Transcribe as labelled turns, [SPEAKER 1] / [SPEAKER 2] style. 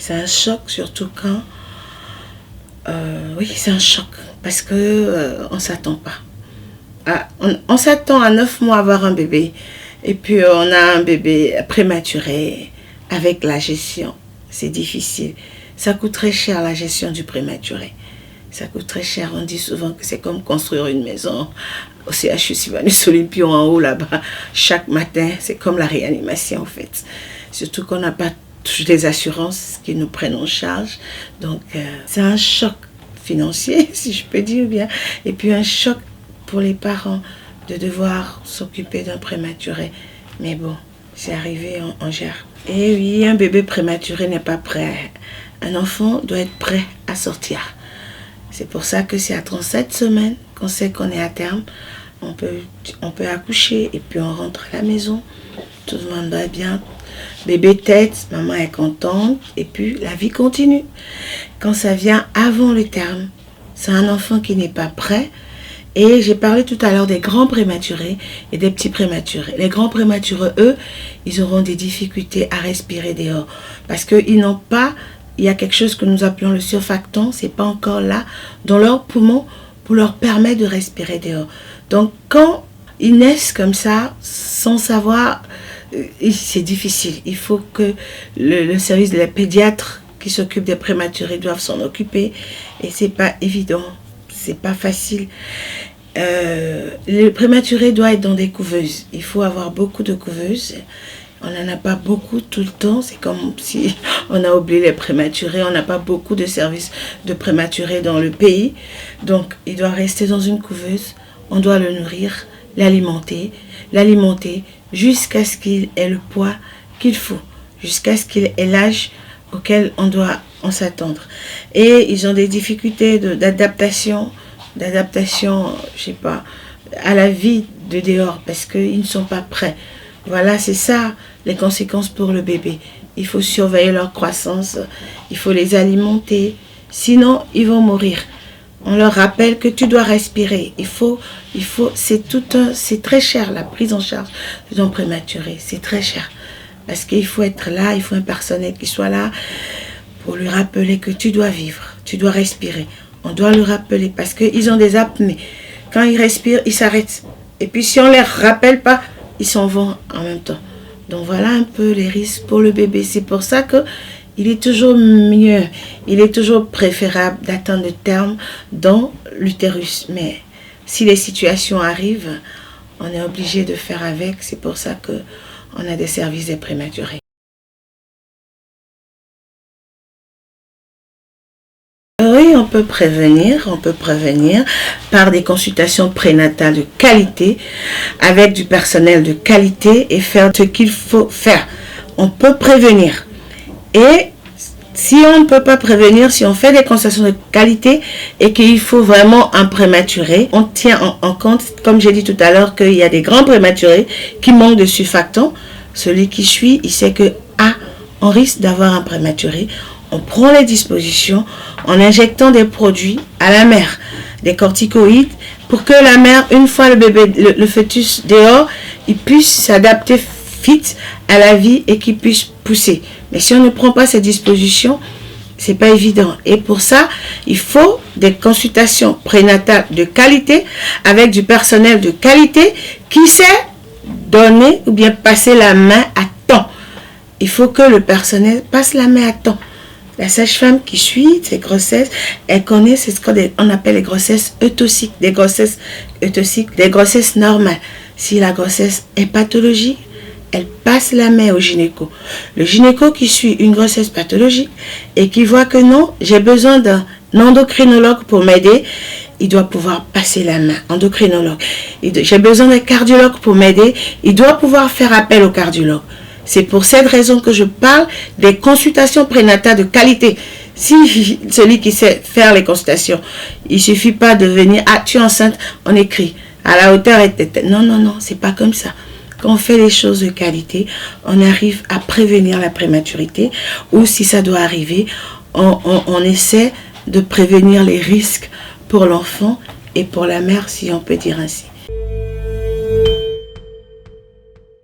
[SPEAKER 1] C'est un choc, surtout quand... oui, c'est un choc, parce que on ne s'attend pas. On s'attend à 9 mois à avoir un bébé, et puis on a un bébé prématuré avec la gestion. C'est difficile. Ça coûte très cher la gestion du prématuré. Ça coûte très cher. On dit souvent que c'est comme construire une maison au CHU Sylvanus Olympio en haut là-bas. Chaque matin, c'est comme la réanimation en fait. Surtout qu'on n'a pas toutes les assurances qui nous prennent en charge. Donc c'est un choc financier, si je peux dire bien. Et puis un choc pour les parents de devoir s'occuper d'un prématuré. Mais bon, c'est arrivé, on gère. Et oui, un bébé prématuré n'est pas prêt. Un enfant doit être prêt à sortir. C'est pour ça que c'est à 37 semaines qu'on sait qu'on est à terme. On peut accoucher et puis on rentre à la maison. Tout le monde va bien. Bébé tête, maman est contente et puis la vie continue. Quand ça vient avant le terme, c'est un enfant qui n'est pas prêt. Et j'ai parlé tout à l'heure des grands prématurés et des petits prématurés. Les grands prématurés, eux, ils auront des difficultés à respirer dehors parce qu'ils n'ont pas... Il y a quelque chose que nous appelons le surfactant, c'est pas encore là, dans leurs poumons pour leur permettre de respirer dehors. Donc, quand ils naissent comme ça, sans savoir, c'est difficile. Il faut que le service de la pédiatre qui s'occupe des prématurés doivent s'en occuper. Et c'est pas évident, c'est pas facile. Le prématuré doit être dans des couveuses. Il faut avoir beaucoup de couveuses. On n'en a pas beaucoup tout le temps. C'est comme si on a oublié les prématurés. On n'a pas beaucoup de services de prématurés dans le pays. Donc, il doit rester dans une couveuse. On doit le nourrir, l'alimenter jusqu'à ce qu'il ait le poids qu'il faut, jusqu'à ce qu'il ait l'âge auquel on doit s'attendre. Et ils ont des difficultés d'adaptation, je sais pas, à la vie de dehors parce qu'ils ne sont pas prêts. Voilà, c'est ça les conséquences pour le bébé. Il faut surveiller leur croissance, il faut les alimenter, sinon ils vont mourir. On leur rappelle que tu dois respirer. C'est très cher la prise en charge d'un prématuré, c'est très cher. Parce qu'il faut être là, il faut un personnel qui soit là pour lui rappeler que tu dois vivre, tu dois respirer. On doit le rappeler parce qu'ils ont des apnées. Quand ils respirent, ils s'arrêtent. Et puis si on ne les rappelle pas, ils s'en vont en même temps. Donc voilà un peu les risques pour le bébé. C'est pour ça qu'il est toujours mieux, il est toujours préférable d'attendre le terme dans l'utérus. Mais si les situations arrivent, on est obligé de faire avec. C'est pour ça qu'on a des services des prématurés. Oui, on peut prévenir par des consultations prénatales de qualité avec du personnel de qualité et faire ce qu'il faut faire. On peut prévenir. Et si on ne peut pas prévenir, si on fait des consultations de qualité et qu'il faut vraiment un prématuré, on tient en compte, comme j'ai dit tout à l'heure, qu'il y a des grands prématurés qui manquent de surfactants. Celui qui suit, il sait que on risque d'avoir un prématuré. On prend les dispositions en injectant des produits à la mère, des corticoïdes, pour que la mère, une fois le bébé, le fœtus dehors, il puisse s'adapter vite à la vie et qu'il puisse pousser. Mais si on ne prend pas ces dispositions, c'est pas évident. Et pour ça, il faut des consultations prénatales de qualité avec du personnel de qualité qui sait donner ou bien passer la main à temps. Il faut que le personnel passe la main à temps. La sage-femme qui suit ces grossesses, elle connaît ce qu'on appelle les grossesses eutociques, des grossesses normales. Si la grossesse est pathologique, elle passe la main au gynéco. Le gynéco qui suit une grossesse pathologique et qui voit que non, j'ai besoin d'un endocrinologue pour m'aider, il doit pouvoir passer la main, endocrinologue. J'ai besoin d'un cardiologue pour m'aider, il doit pouvoir faire appel au cardiologue. C'est pour cette raison que je parle des consultations prénatales de qualité. Si celui qui sait faire les consultations, il ne suffit pas de venir, tu es enceinte, on écrit, à la hauteur, non, c'est pas comme ça. Quand on fait les choses de qualité, on arrive à prévenir la prématurité, ou si ça doit arriver, on essaie de prévenir les risques pour l'enfant et pour la mère, si on peut dire ainsi.